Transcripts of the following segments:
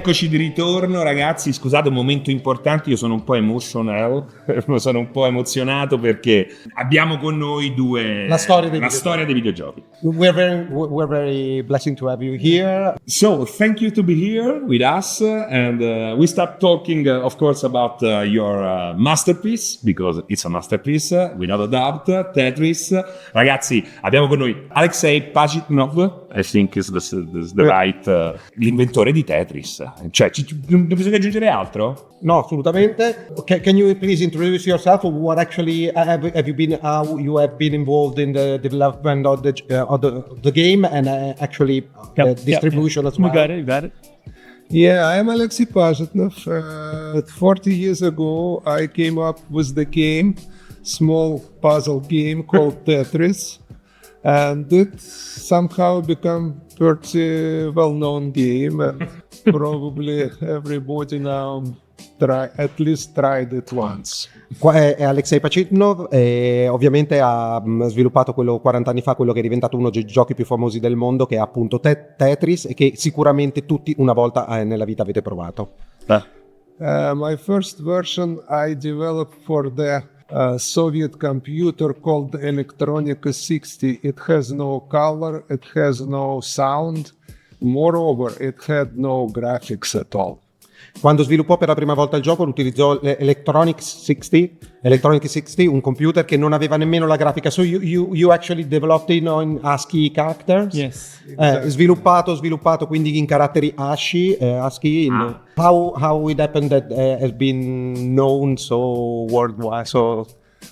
Eccoci di ritorno, ragazzi. Scusate, un momento importante, io sono un po' emotional, sono un po' emozionato perché abbiamo con noi La storia dei videogiochi. We're very blessed to have you here. So, thank you to be here with us, and we start talking, of course, about your masterpiece, because it's a masterpiece, without a doubt, Tetris. Ragazzi, abbiamo con noi Alexey Pajitnov, I think is the right, l'inventore di Tetris. Cioè, non bisogna aggiungere altro? No, assolutamente. Can you please introduce yourself? What actually have you been? How you have been involved in the development of the game and actually distribution as well? You got it. Yeah, I'm Alexey Pajitnov. 40 years ago, I came up with the game, small puzzle game called Tetris, and it somehow become pretty well-known game, and probably everybody now at least tried it once. Qua è Alexey Pajitnov e ovviamente ha sviluppato 40 anni fa quello che è diventato uno dei giochi più famosi del mondo, che è appunto Tetris, e che sicuramente tutti una volta nella vita avete provato. My first version I developed for the Soviet computer called Electronica 60. It has no color, it has no sound, moreover it had no graphics at all. Quando sviluppò per la prima volta il gioco utilizzò l'Electronic 60, un computer che non aveva nemmeno la grafica. So you actually developed it in ASCII characters? Yes. Exactly. Sviluppato quindi in caratteri ASCII. How it happened that has been known so worldwide, so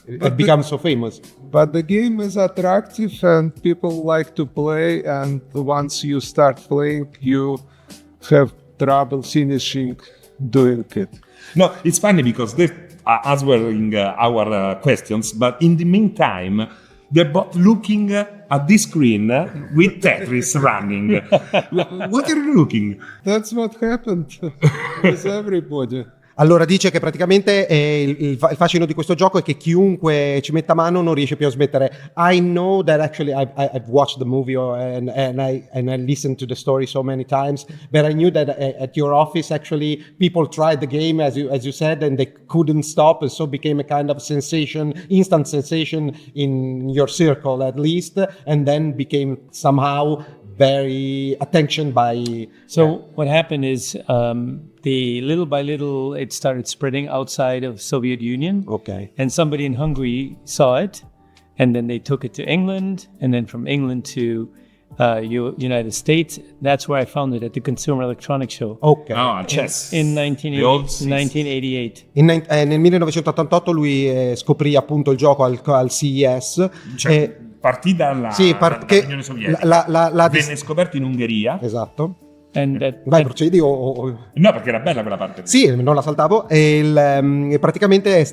it became so famous? But the game is attractive and people like to play, and once you start playing you have trouble finishing doing it. No, it's funny because they're answering our questions, but in the meantime, they're both looking at this screen with Tetris running. What are you looking? That's what happened with everybody. Allora dice che praticamente il fascino di questo gioco è che chiunque ci metta mano non riesce più a smettere. I know that actually I've watched the movie and I listened to the story so many times, but I knew that at your office actually people tried the game as you said, and they couldn't stop, and so became a kind of sensation, instant sensation in your circle at least, and then became somehow very attention by. So what happened is the little by little it started spreading outside of Soviet Union. Okay. And somebody in Hungary saw it, and then they took it to England, and then from England to United States. That's where I found it, at the Consumer Electronics Show. Ok. Chess. In 1988. Nel 1988 lui scoprì appunto il gioco al CES. Cioè, partì dall'Unione Sovietica. Venne scoperto in Ungheria. Esatto. Vai, procedi No, perché era bella quella parte. Sì, non la saltavo. E praticamente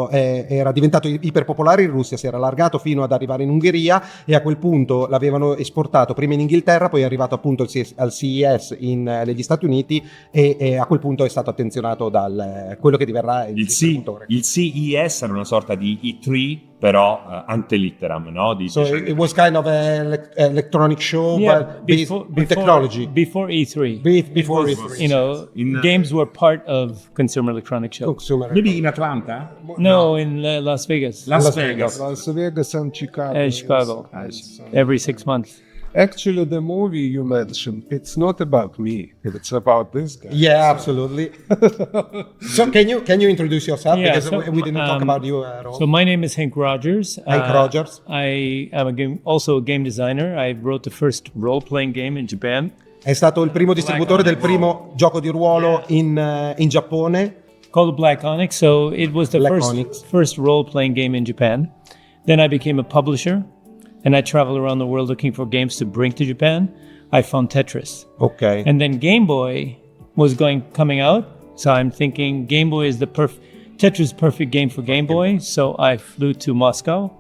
era diventato iperpopolare in Russia, si era allargato fino ad arrivare in Ungheria, e a quel punto l'avevano esportato prima in Inghilterra, poi è arrivato appunto al CES negli Stati Uniti, e a quel punto è stato attenzionato da quello che diverrà il distributore. Il CES era una sorta di E3, però ante litteram, no? So it was kind of an electronic show, but based on technology. Before E3. Before E3. You know, games were part of Consumer Electronics Show. Maybe in Atlanta? No, in Las Vegas. Las Vegas and Chicago. And Chicago. Every 6 months. Actually, the movie you mentioned, it's not about me. It's about this guy. Yeah, absolutely. So can you introduce yourself? Yeah, because we didn't talk about you at all. So my name is Henk Rogers. Henk Rogers. I am also a game designer. I wrote the first role-playing game in Japan. È stato il primo distributore del primo gioco di ruolo in Giappone. Called Black Onyx. So it was the first role-playing game in Japan. Then I became a publisher. And I traveled around the world looking for games to bring to Japan. I found Tetris. Okay. And then Game Boy was coming out. So I'm thinking Game Boy is Tetris perfect game for Game Boy. So I flew to Moscow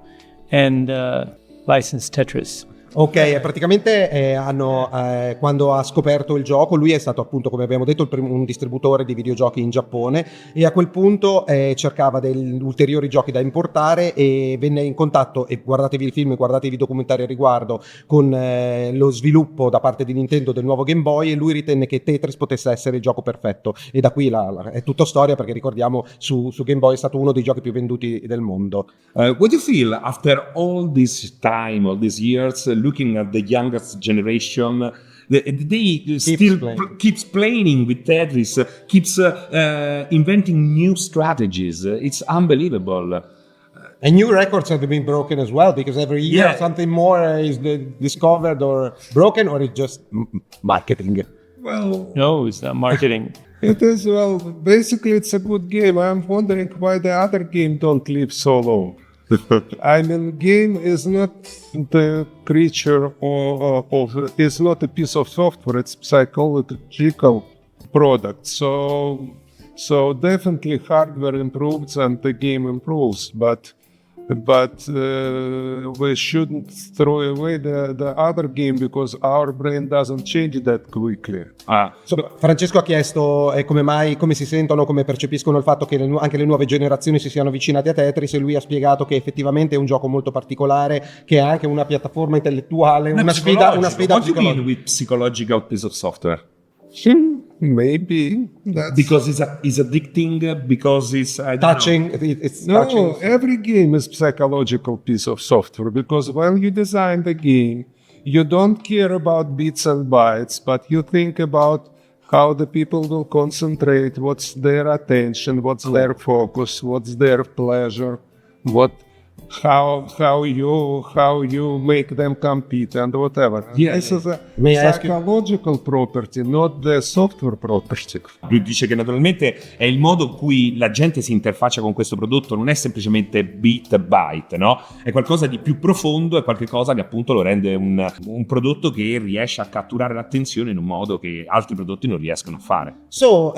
and licensed Tetris. Ok, praticamente quando ha scoperto il gioco, lui è stato appunto, come abbiamo detto, un distributore di videogiochi in Giappone, e a quel punto cercava degli ulteriori giochi da importare e venne in contatto, e guardatevi il film e guardatevi i documentari a riguardo, con lo sviluppo da parte di Nintendo del nuovo Game Boy, e lui ritenne che Tetris potesse essere il gioco perfetto, e da qui è tutta storia, perché ricordiamo su Game Boy è stato uno dei giochi più venduti del mondo. What do you feel after all this time, all these years, looking at the youngest generation? They still keeps playing with Tetris, keeps inventing new strategies. It's unbelievable. And new records have been broken as well, because every year Yeah. something more is discovered or broken, or it's just marketing. Well, No, it's not marketing. it is, well, basically it's a good game. I'm wondering why the other game don't live so long. I mean, game is not the creature of it's not a piece of software, it's psychological product. So definitely hardware improves and the game improves, but we shouldn't throw away the other game, because our brain doesn't change that quickly. Francesco ha chiesto come si sentono, come percepiscono il fatto che anche le nuove generazioni si siano avvicinate a Tetris, e lui ha spiegato che effettivamente è un gioco molto particolare, che è anche una piattaforma intellettuale, una sfida What do you mean psicologica. with psychological piece of software? Maybe that's Because it's addicting, because it's Touching, it's touching. No, every game is psychological piece of software, because when you design the game, you don't care about bits and bytes, but you think about how the people will concentrate, what's their attention, what's their focus, what's their pleasure, how you make them compete and whatever. Yeah. This is a May I ask you- psychological property, not the software property. Lui dice che naturalmente è il modo in cui la gente si interfaccia con questo prodotto, non è semplicemente bit byte, no? È qualcosa di più profondo, è qualcosa che appunto lo rende un prodotto che riesce a catturare l'attenzione in un modo che altri prodotti non riescono a fare. So,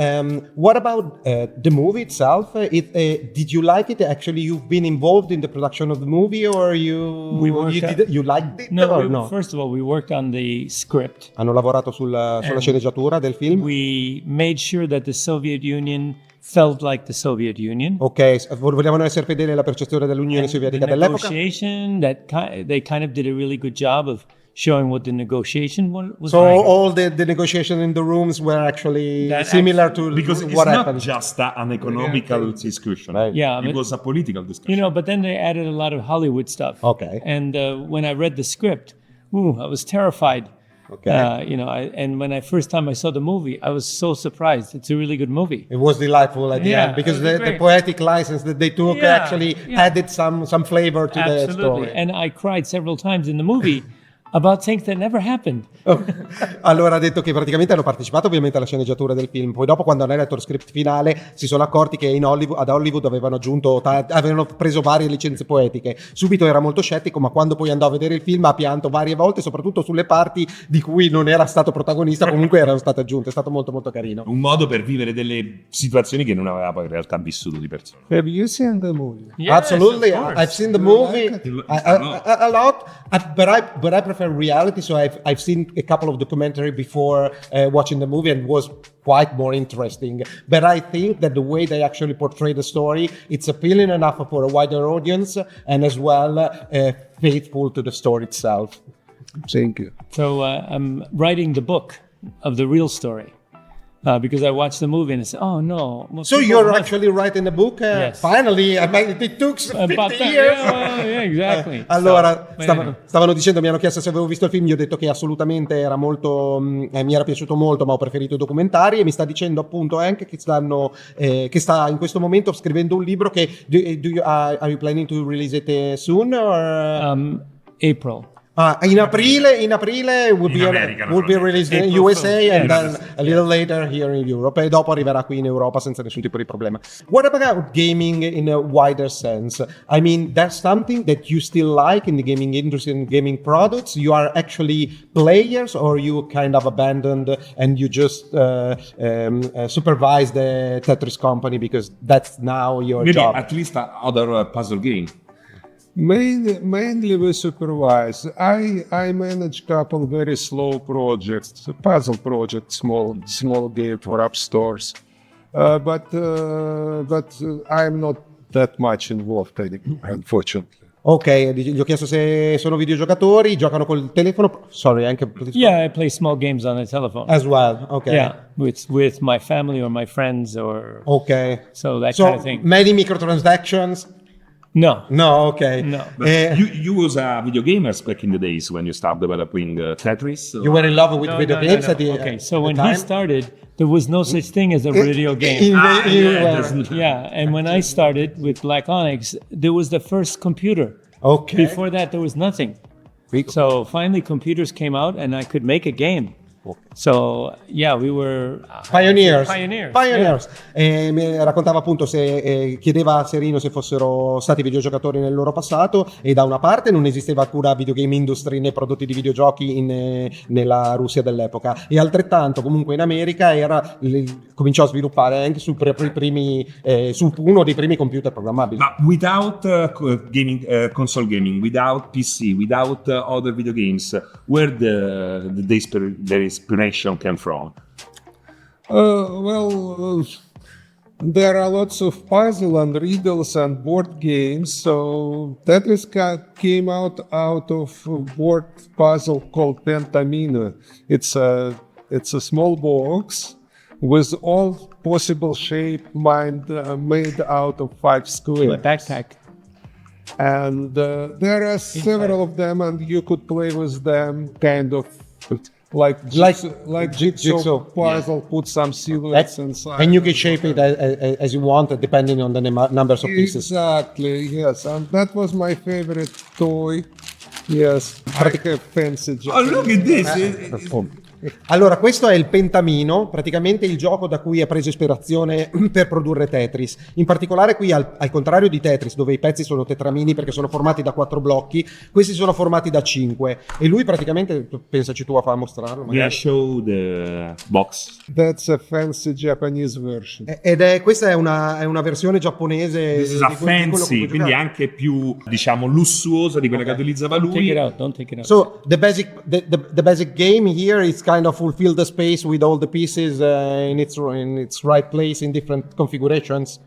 what about the movie itself? Did you like it? Actually, you've been involved in the production of the movie, or you liked it? No, or no? first of all, we worked on the script. Hanno lavorato sulla sceneggiatura del film. We made sure that the Soviet Union felt like the Soviet Union. Ok, volevano essere fedeli alla percezione dell'Unione Sovietica The dell'epoca. negotiation, they kind of did a really good job of showing what the negotiation was So like. all the negotiation in the rooms were actually That similar to Because it's what not happened. just an economical discussion. Right. Yeah, It but- was a political discussion. You know, but then they added a lot of Hollywood stuff. Okay. And when I read the script, I was terrified. Okay. And when first time I saw the movie, I was so surprised. It's a really good movie. It was delightful at the Yeah, end, because it was the great. poetic license that they took Yeah, actually yeah. added some flavor to the Absolutely. story. And I cried several times in the movie about things that never happened. Allora ha detto che praticamente hanno partecipato ovviamente alla sceneggiatura del film, poi dopo, quando hanno letto lo script finale, si sono accorti che ad Hollywood avevano preso varie licenze poetiche. Subito era molto scettico, ma quando poi andò a vedere il film ha pianto varie volte, soprattutto sulle parti di cui non era stato protagonista, comunque erano state aggiunte. È stato molto molto carino. Un modo per vivere delle situazioni che non aveva poi in realtà vissuto di persona. Have you seen the movie? Yes, Absolutely, of course. I've seen the movie like it? a lot, but I prefer reality. So I've seen a couple of documentaries before watching the movie, and it was quite more interesting. But I think that the way they actually portray the story, it's appealing enough for a wider audience, and as well faithful to the story itself. Thank you. So I'm writing the book of the real story. Because I watched the movie and I said, oh no. Well, So people you're must- actually writing a book? Yes. Finally, it took 50 About that, years. yeah, exactly. Allora, So, anyway. stavano dicendo, mi hanno chiesto se avevo visto il film, gli ho detto che assolutamente era molto, mi era piaciuto molto, ma ho preferito i documentari, e mi sta dicendo appunto anche che sta in questo momento scrivendo un libro che, are you planning to release it soon? Or, April. in aprile would In America, be released in April USA Fool. and then a little later here in Europe, e dopo arriverà qui in Europa senza nessun tipo di problema. What about gaming in a wider sense? I mean, there's something that you still like in the gaming industry and gaming products? You are actually players, or you kind of abandoned and you just supervise the Tetris company because that's now your Maybe job? at least other puzzle game. Mainly we supervise. I manage couple very slow projects, puzzle projects, small game for app stores, but I'm not that much involved anymore, unfortunately. Ok, gli ho chiesto se sono videogiocatori, giocano col telefono. Sorry, anche. Yeah, I play small games on the telephone. As well, ok. Yeah, with my family or my friends or Ok. so that kind of thing. Many microtransactions? No. No, ok. No. But you was a video gamers back in the days when you started developing Tetris. You were in love with No, video no, games no. at the Okay, so the when time? he started, there was no such thing as a video game. Yeah, and when I started with Black Onyx, there was the first computer. Ok. Before that, there was nothing. So finally, computers came out, and I could make a game. So yeah, we were Pioneers. Yeah. Mi raccontava appunto chiedeva a Serino se fossero stati videogiocatori nel loro passato, e da una parte non esisteva alcuna videogame industry né prodotti di videogiochi nella Russia dell'epoca, e altrettanto comunque in America cominciò a sviluppare anche su uno dei primi computer programmabili. But without gaming, console gaming, without PC, without other video games, where the inspiration came from? There are lots of puzzle and riddles and board games. So Tetris came out of a board puzzle called Pentamino. It's a small box with all possible shape made out of 5 squares. A backpack. And there are several of them, and you could play with them kind of like jigsaw puzzle. Put some silhouettes inside, and you can shape it as you want, depending on the numbers of pieces. Exactly, yes, and that was my favorite toy. Yes, I have fancy. Oh, look at this! Allora, questo è il Pentamino, praticamente il gioco da cui ha preso ispirazione per produrre Tetris. In particolare qui, al contrario di Tetris, dove i pezzi sono tetramini perché sono formati da 4 blocchi, questi sono formati da 5. E lui praticamente, pensaci tu a mostrarlo. Magari. Yeah, show the box. That's a fancy Japanese version. Questa è una versione giapponese. This is a fancy, quindi anche più, diciamo, lussuosa di quella che utilizzava lui. Don't take it out. So the basic game here is kind of fulfill the space with all the pieces in its right place in different configurations.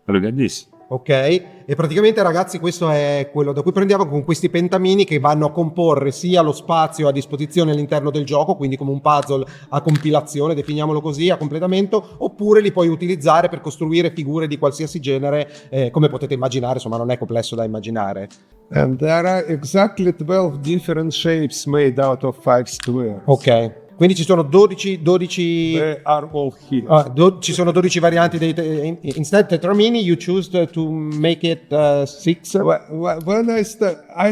Look at this. Ok, e praticamente ragazzi questo è quello da cui prendiamo, con questi pentamini che vanno a comporre sia lo spazio a disposizione all'interno del gioco, quindi come un puzzle a compilazione, definiamolo così, a completamento, oppure li puoi utilizzare per costruire figure di qualsiasi genere, come potete immaginare, insomma non è complesso da immaginare. And there are exactly 12 different shapes made out of 5 squares. Ok. Quindi ci sono 12 They are all here. ci sono 12 varianti instead tetramini you choose to make it 6. When I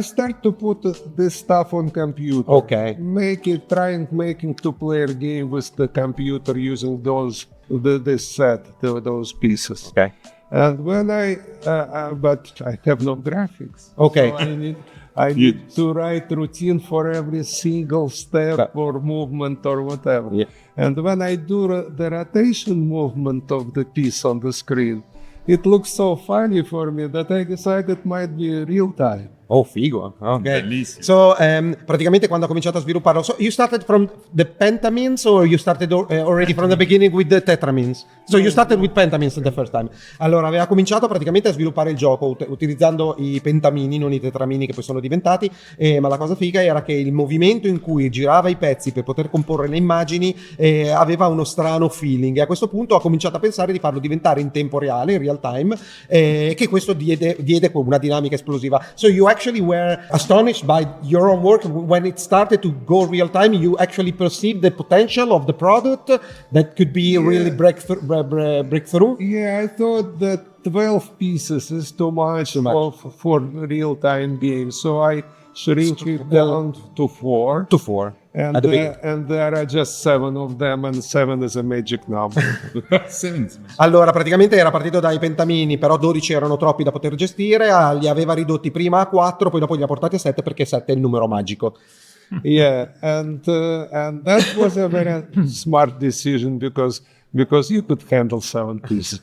start to put this stuff on computer. Okay. Making 2-player game with the computer using those pieces. Okay. And when but I have no graphics. Okay. So I need to write routine for every single step or movement or whatever. Yeah. And when I do the rotation movement of the piece on the screen, it looks so funny for me that I decided it might be real time. Oh, figo. Ok. Bellissimo. So, praticamente quando ha cominciato a svilupparlo, so you started from the pentamins or you started already from the beginning with the tetramins? So you started with pentamins the first time. Allora, aveva cominciato praticamente a sviluppare il gioco utilizzando i pentamini, non i tetramini che poi sono diventati, ma la cosa figa era che il movimento in cui girava i pezzi per poter comporre le immagini aveva uno strano feeling, e a questo punto ha cominciato a pensare di farlo diventare in tempo reale, in real time, che questo diede una dinamica esplosiva. So you actually were astonished by your own work when it started to go real time. You actually perceived the potential of the product that could be really breakthrough. Yeah, I thought that 12 pieces is too much. For real time games, so I shrink it down to 4. To 4. And there are just 7 of them, and 7 is a magic number. Allora, praticamente era partito dai pentamini, però 12 erano troppi da poter gestire, li aveva ridotti prima a 4, poi dopo li ha portati a 7 perché 7 è il numero magico. Yeah, and that was a very smart decision because you could handle 7 pieces.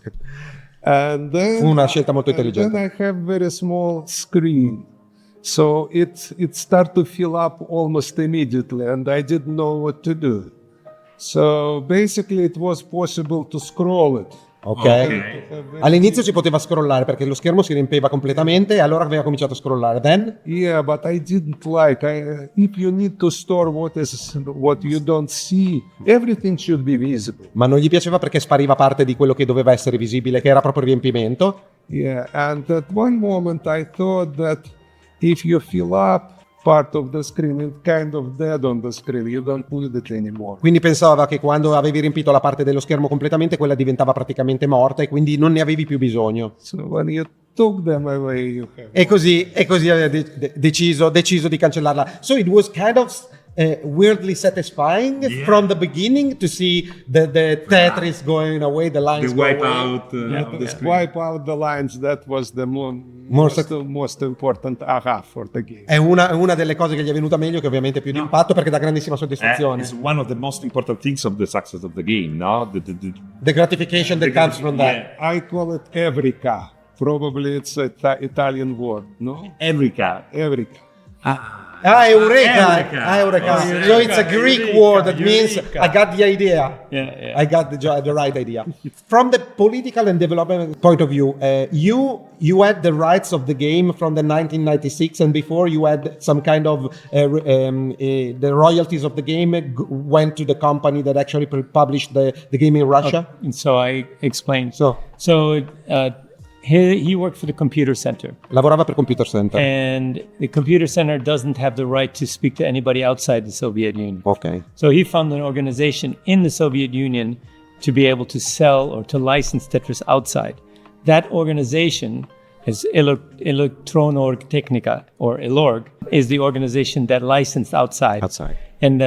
And then, Fu una scelta molto intelligente. then I have very small screen. So it started to fill up almost immediately, and I didn't know what to do. So basically it was possible to scroll it. Ok. All'inizio si poteva scrollare perché lo schermo si riempiva completamente e allora aveva cominciato a scrollare. Then? Yeah, but I didn't like. If you need to store what you don't see, everything should be visible. Ma non gli piaceva perché spariva parte di quello che doveva essere visibile, che era proprio il riempimento. Yeah, and at one moment I thought that if you fill up part of the screen, it's kind of dead on the screen. You don't need it anymore. Quindi pensava che quando avevi riempito la parte dello schermo completamente, quella diventava praticamente morta e quindi non ne avevi più bisogno. So when you took them away, you have. E così aveva deciso di cancellarla. So it was kind of weirdly satisfying from the beginning to see the Tetris going away, the lines The go wipe away. out of the screen. Wipe out the lines. That was the most important aha for the game. È una delle cose che gli è venuta meglio, che ovviamente è più di impatto perché dà grandissima soddisfazione. It's one of the most important things of the success of the game, no? The gratification that comes from that. I call it Evrika. Probably it's an Italian word, no? Evrika. Evrika. Eureka! Eureka. Eureka. Oh, So it's a Greek Eureka. word that means Eureka. I got the idea. Yeah. I got the right idea. From the political and development point of view, you had the rights of the game from the 1996, and before you had some kind of the royalties of the game went to the company that actually published the game in Russia. And so I explained. So He worked for the computer center, lavorava per Computer Center. and the computer center doesn't have the right to speak to anybody outside the Soviet Union. Ok. So he found an organization in the Soviet Union to be able to sell or to license Tetris outside. That organization is Elektronorg Technica, or ELORG, is the organization that licensed outside. Outside. And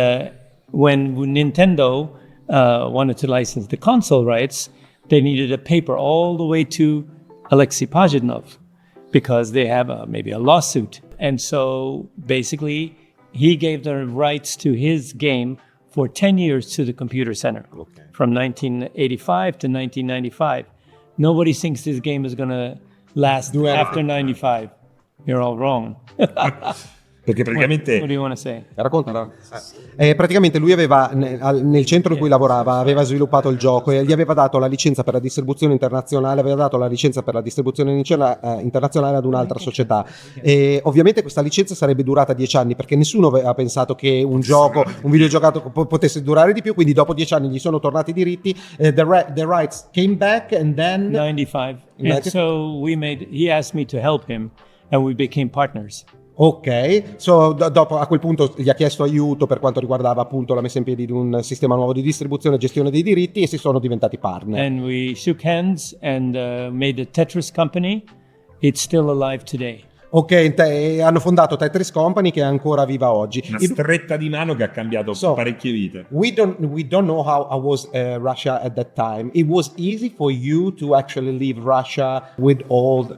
when Nintendo wanted to license the console rights, they needed a paper all the way to Alexey Pajitnov because they have maybe a lawsuit. And so basically he gave the rights to his game for 10 years to the computer center, from 1985 to 1995. Nobody thinks this game is going to last after 95. You're all wrong. Perché praticamente What do you want to say? Racconta. Praticamente lui aveva nel centro in cui lavorava, aveva sviluppato il gioco e gli aveva dato la licenza per la distribuzione internazionale, aveva dato la licenza per la distribuzione internazionale ad un'altra società. E ovviamente questa licenza sarebbe durata 10 anni perché nessuno aveva pensato che un videogiocato potesse durare di più, quindi dopo 10 anni gli sono tornati i diritti, the rights came back and then 95. And so he asked me to help him and we became partners. Ok, dopo a quel punto gli ha chiesto aiuto per quanto riguardava appunto la messa in piedi di un sistema nuovo di distribuzione e gestione dei diritti e si sono diventati partner. And we shook hands and made a Tetris company. It's still alive today. Ok, hanno fondato Tetris Company che è ancora viva oggi. una stretta di mano che ha cambiato parecchie vite. We don't know how was Russia at that time. It was easy for you to actually leave Russia with all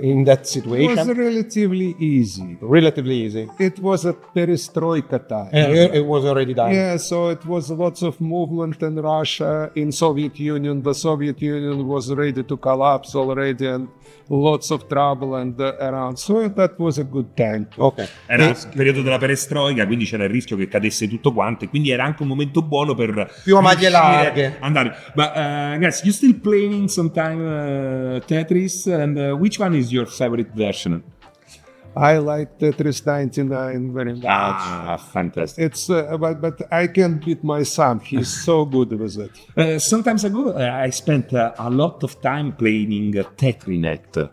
in that situation. It was relatively easy. Relatively easy. It was a perestroika time. It was already done. Yeah, so it was lots of movement in Russia, in Soviet Union. The Soviet Union was ready to collapse already, and lots of trouble and around. So that was a good time. Ok. Era il periodo della perestroica, quindi c'era il rischio che cadesse tutto quanto, e quindi era anche un momento buono per più a maglie larghe andare. But guys, you still playing sometime Tetris, and which one is your favorite version? I like Tetris 99 very much. Ah, fantastic. It's but I can't beat my son. He's so good with it. Sometimes ago, I spent a lot of time playing Tetrinet.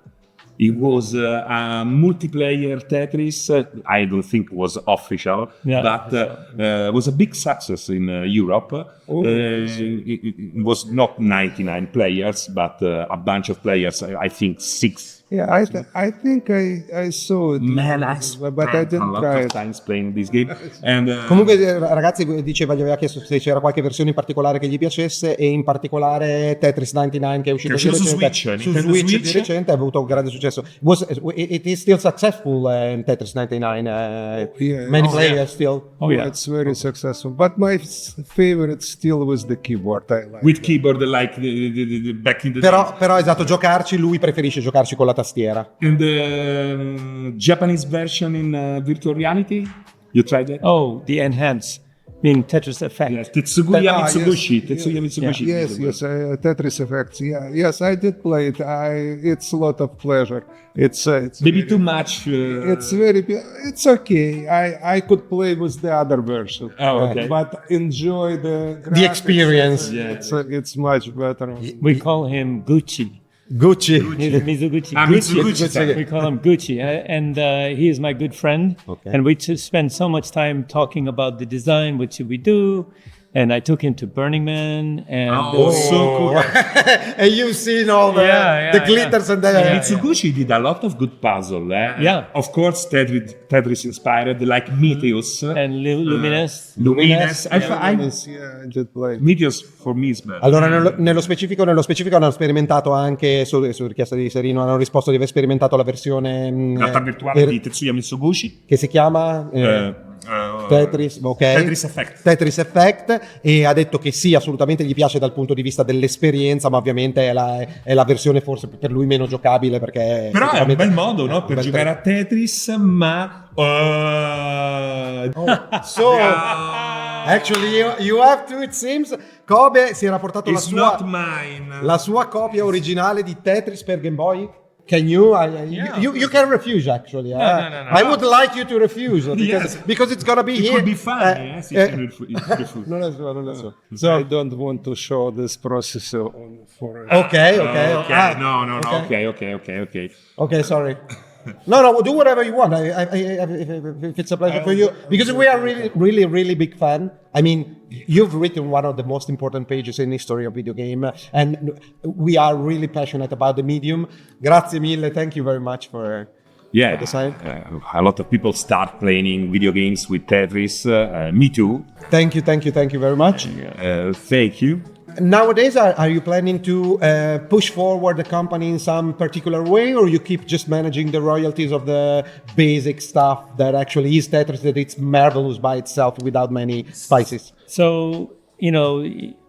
It was a multiplayer Tetris. I don't think it was official, but it was a big success in Europe. It was not 99 players, but a bunch of players. I think 6 Yeah, I think I saw it. Man, but I didn't a lot try of it. times playing this game. And Comunque, ragazzi, diceva, gli aveva chiesto se c'era qualche versione in particolare che gli piacesse, e in particolare Tetris 99 che è uscito Che è uscito su recente, Switch, su Nintendo Switch Switch. di recente, ha avuto un grande successo. It is still successful in Tetris 99. Yeah. Many Oh, players yeah. still. Oh yeah. It's very successful. But my favorite still was the keyboard. I like with it. keyboard like the back in the Però esatto, giocarci, lui preferisce giocarci con la tastiera. days. And the Japanese version in virtual reality, you tried that? Oh, the enhance, meaning Tetris Effect. Yes, Tetsuya Ah, yes. Mitsubishi. Tetsuya Mitsubishi. Yes, Tetris effects. Yeah, yes, I did play it. It's a lot of pleasure. It's Maybe very, too much. It's okay. I could play with the other version. Oh, okay. But enjoy the graphics. experience. Yeah. It's much better. We call him Gucci. Gucci. Mizuguchi. Mitsuguchi. We call him Gucci, and he is my good friend. Okay. And we just spend so much time talking about the design. What should we do? And I took him to Burning Man, and Oh, so cool. And you've seen all the, Yeah, the yeah, glitters and the... Yeah. Mitsuguchi did a lot of good puzzle. Yeah. Of course, Tetris inspired, like Meteos. and Luminous. Luminous. I did play. Meteos for me is better. Allora, nello specifico hanno sperimentato anche, su richiesta di Serino, hanno risposto di aver sperimentato la versione realtà virtuale di Tetsuya Mitsuguchi. che si chiama Tetris, ok? Tetris Effect, e ha detto che sì, assolutamente gli piace dal punto di vista dell'esperienza, ma ovviamente è la versione forse per lui meno giocabile, perché Però è un bel modo, no? un Per bel giocare a Tetris, ma... So, actually, you have to, it seems. Kobe si era portato It's not mine. la sua copia originale di Tetris per Game Boy. Can you? You can refuse, actually. no. I would like you to refuse because it's gonna be It here. could be funny, yes, if you refuse. Non lo so. So I don't want to show this process for. Okay. Okay. Okay, sorry. No, do whatever you want. If it's a pleasure for you, because we are really big fan. I mean, you've written one of the most important pages in history of video game, and we are really passionate about the medium. Grazie mille. Thank you very much for. Yeah, the side. A lot of people start playing video games with Tetris. Me too. Thank you very much. Thank you. Nowadays, are you planning to push forward the company in some particular way, or you keep just managing the royalties of the basic stuff that actually is Tetris, that it's marvelous by itself without many spices? So,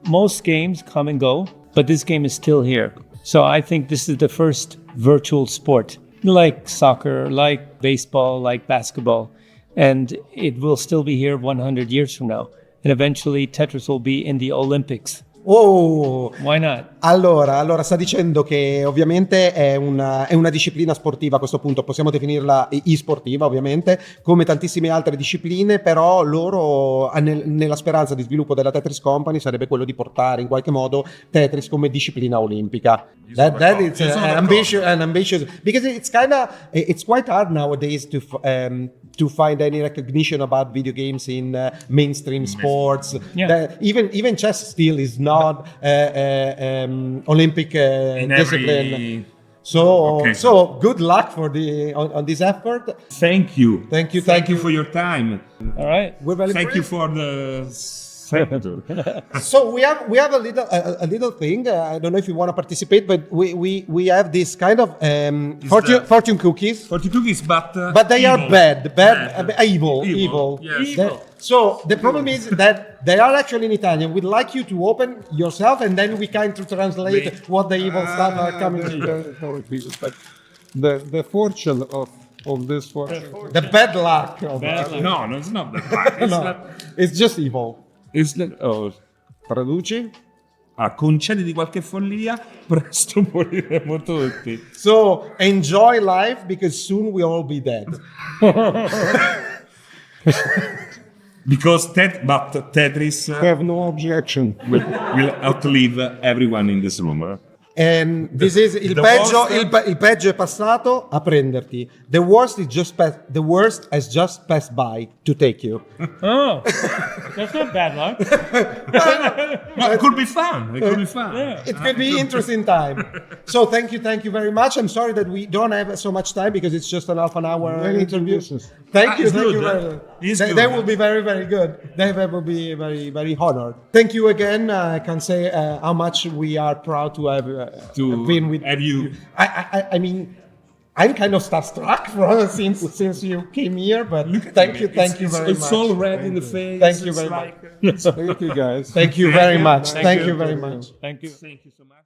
most games come and go, but this game is still here. So I think this is the first virtual sport, like soccer, like baseball, like basketball. And it will still be here 100 years from now. And eventually Tetris will be in the Olympics. Oh! Why not? Allora sta dicendo che ovviamente è una disciplina sportiva, a questo punto possiamo definirla e-sportiva ovviamente, come tantissime altre discipline, però loro nella speranza di sviluppo della Tetris Company sarebbe quello di portare in qualche modo Tetris come disciplina olimpica. That is an ambitious, because it's quite hard nowadays to find any recognition about video games in mainstream sports. Yeah. Even chess still is not Olympic discipline. So good luck for on this effort. Thank you. Thank you for your time. All right. We're very Thank you impressed. for the senator. So we have a little thing. I don't know if you want to participate, but we have this kind of fortune cookies. 42 is but They evil. are bad, evil. Yes. So the problem is that they are actually in Italian. We'd like you to open yourself, and then we kind of translate what the evil stuff are coming to. The fortune of this fortune. The bad luck. No, it's not that bad. No, it's just evil. Traduci? Concediti qualche follia, presto moriremo tutti. So enjoy life, because soon we'll all be dead. Because Tetris Have no objection. will outlive everyone in this room. And this is il peggio è passato a prenderti. The worst has just passed by. to take you. Oh, that's not bad luck. It could be fun. It could be fun. Yeah. It could be interesting time. So thank you very much. I'm sorry that we don't have so much time because it's just an half an hour interview. Thank you It's very good, It's they, good, they will be very, very good. They will be very, very honored. Thank you again. I can say how much we are proud to have been with you. I mean, I'm kind of starstruck since you came here, but thank you very much. It's all red in the face. Thank you It's very like, Thank you, guys. Thank you very much. Thank you very much. Thank you. Thank you so much.